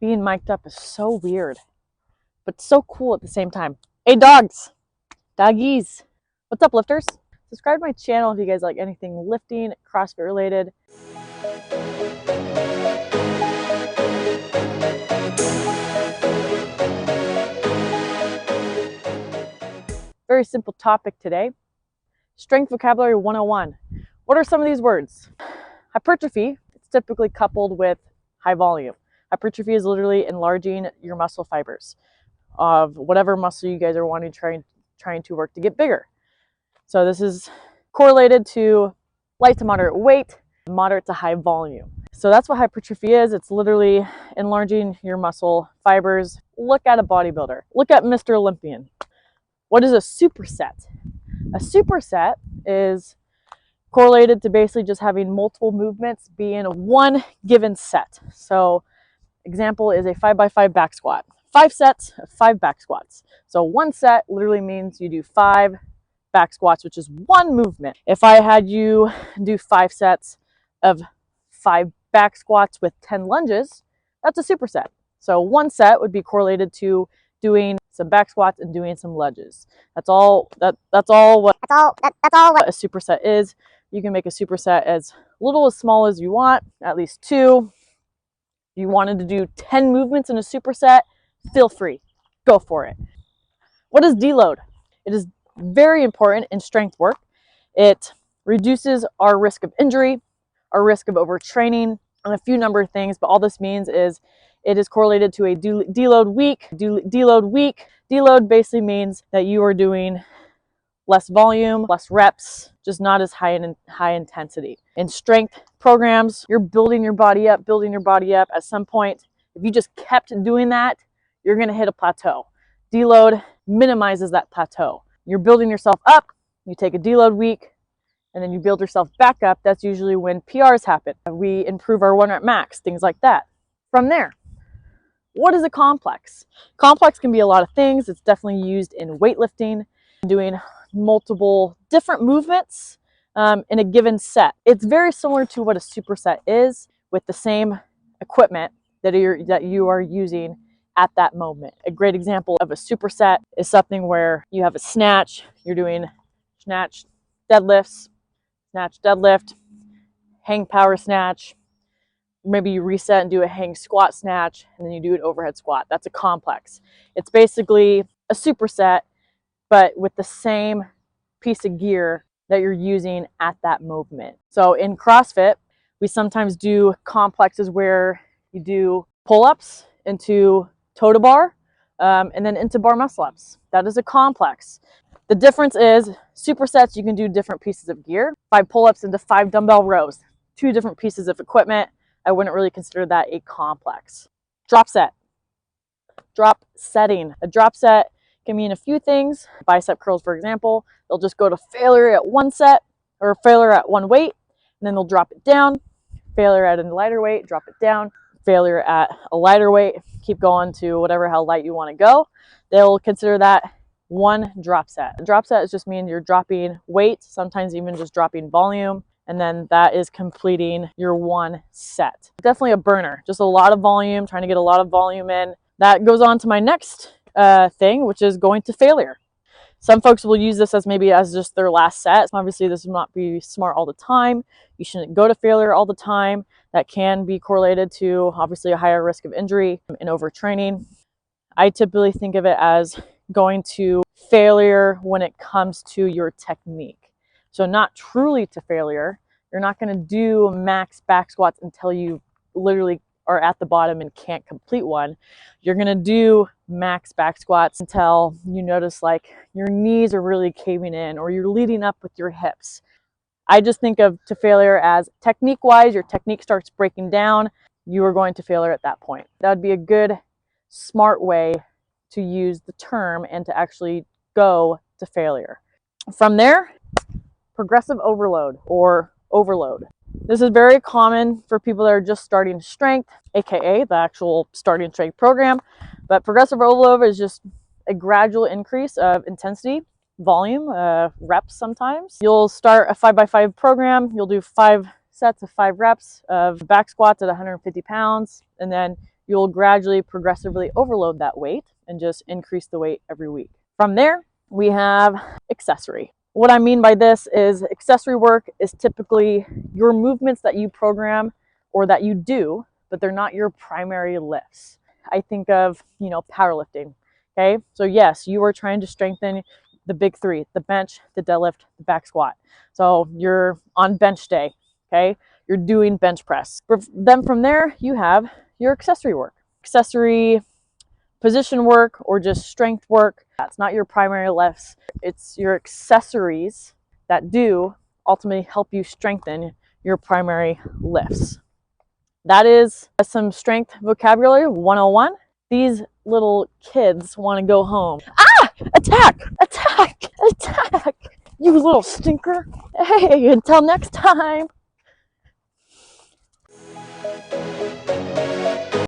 Being mic'd up is so weird, but so cool at the same time. Hey dogs, doggies. What's up, lifters? Subscribe to my channel if you guys like anything lifting, CrossFit related. Very simple topic today. Strength vocabulary 101. What are some of these words? Hypertrophy, it's typically coupled with high volume. Hypertrophy is literally enlarging your muscle fibers of whatever muscle you guys are wanting trying to work to get bigger. So this is correlated to light to moderate weight, moderate to high volume. So that's what hypertrophy is. It's literally enlarging your muscle fibers. Look at a bodybuilder. Look at Mr. Olympian. What is a superset? A superset is correlated to basically just having multiple movements be in one given set. So example is a 5x5 back squat. 5 sets of 5 back squats. So one set literally means you do 5 back squats, which is one movement. If I had you do 5 sets of 5 back squats with 10 lunges, that's a superset. So one set would be correlated to doing some back squats and doing some lunges. That's all what a superset is. You can make a superset as little as small as you want, at least 2. If you wanted to do 10 movements in a superset, feel free, go for it. What is deload? It is very important in strength work. It reduces our risk of injury, our risk of overtraining, and a few number of things, but all this means is it is correlated to a deload week. Deload basically means that you are doing less volume, less reps, just not as high intensity. In strength programs, you're building your body up. At some point, if you just kept doing that, you're gonna hit a plateau. Deload minimizes that plateau. You're building yourself up, you take a deload week, and then you build yourself back up. That's usually when PRs happen. We improve our 1 rep max, things like that. From there, what is a complex? Complex can be a lot of things. It's definitely used in weightlifting, doing multiple different movements in a given set. It's very similar to what a superset is, with the same equipment that you are using at that moment. A great example of a superset is something where you have a snatch, you're doing snatch deadlift, hang power snatch. Maybe you reset and do a hang squat snatch, and then you do an overhead squat. That's a complex. It's basically a superset, but with the same piece of gear that you're using at that movement. So in CrossFit, we sometimes do complexes where you do pull-ups into toe to bar, and then into bar muscle ups. That is a complex. The difference is supersets, you can do different pieces of gear. 5 pull-ups into 5 dumbbell rows, 2 different pieces of equipment. I wouldn't really consider that a complex. Drop set. Drop setting. A drop set can mean a few things. Bicep curls, for example, they'll just go to failure at one set or failure at one weight, and then they'll drop it down. Failure at a lighter weight, drop it down. Failure at a lighter weight, keep going to how light you want to go. They'll consider that one drop set. A drop set just means you're dropping weight, sometimes even just dropping volume, and then that is completing your one set. Definitely a burner, just a lot of volume, trying to get a lot of volume in. That goes on to my next thing, which is going to failure. Some folks will use this as maybe as just their last set. Obviously, this will not be smart all the time. You shouldn't go to failure all the time. That can be correlated to obviously a higher risk of injury and overtraining. I typically think of it as going to failure when it comes to your technique. So not truly to failure. You're not going to do max back squats until you literally are at the bottom and can't complete one. You're going to do max back squats until you notice like your knees are really caving in or you're leading up with your hips. I just think of to failure as technique wise, your technique starts breaking down, you are going to failure at that point. That would be a good, smart way to use the term and to actually go to failure. From there, progressive overload or overload. This is very common for people that are just starting strength, aka the actual starting strength program. But progressive overload is just a gradual increase of intensity, volume, reps sometimes. You'll start a 5x5 program, you'll do 5 sets of 5 reps of back squats at 150 pounds, and then you'll gradually, progressively overload that weight and just increase the weight every week. From there, we have accessory. What I mean by this is accessory work is typically your movements that you program or that you do, but they're not your primary lifts. I think of, powerlifting. Okay, so yes, you are trying to strengthen the big three: the bench, the deadlift, the back squat. So you're on bench day, okay? You're doing bench press. Then from there, you have your accessory work. Accessory position work or just strength work. That's not your primary lifts. It's your accessories that do ultimately help you strengthen your primary lifts. That is some strength vocabulary 101. These little kids want to go home. Ah! Attack! Attack! Attack! You little stinker. Hey, until next time.